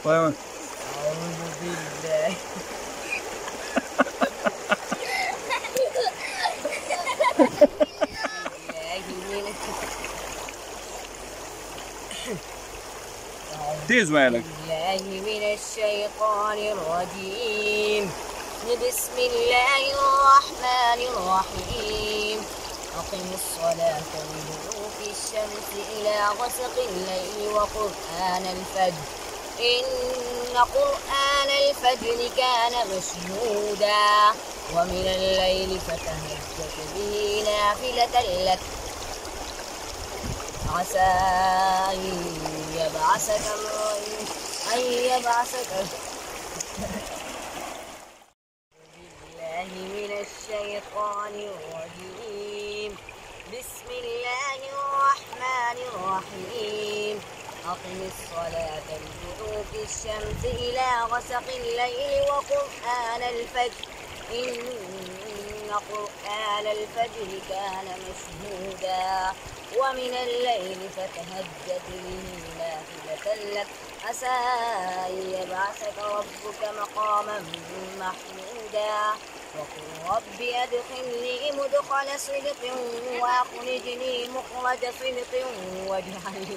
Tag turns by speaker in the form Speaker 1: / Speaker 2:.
Speaker 1: أعوذ بالله تيز مالك
Speaker 2: بالله من الشيطان الرجيم. بسم الله الرحمن الرحيم. أقم الصلاة لدلوك الشمس إلى غسق الليل وقرآن الفجر إن قرآن الفجر كان مشهودا ومن الليل فتهجد به نافلة لك عسى أن يبعثك بالله من الشيطان الرجيم. بسم الله الرحمن الرحيم. أقم الصلاة لدلوك الشمس إلى غسق الليل وقرآن الفجر إن قرآن الفجر كان مشهودا ومن الليل فتهجد به نافلة لك عسى أن يبعثك ربك مقاما محمودا وقل رب أدخلني مدخل صدق وأخرجني مخرج صدق واجعل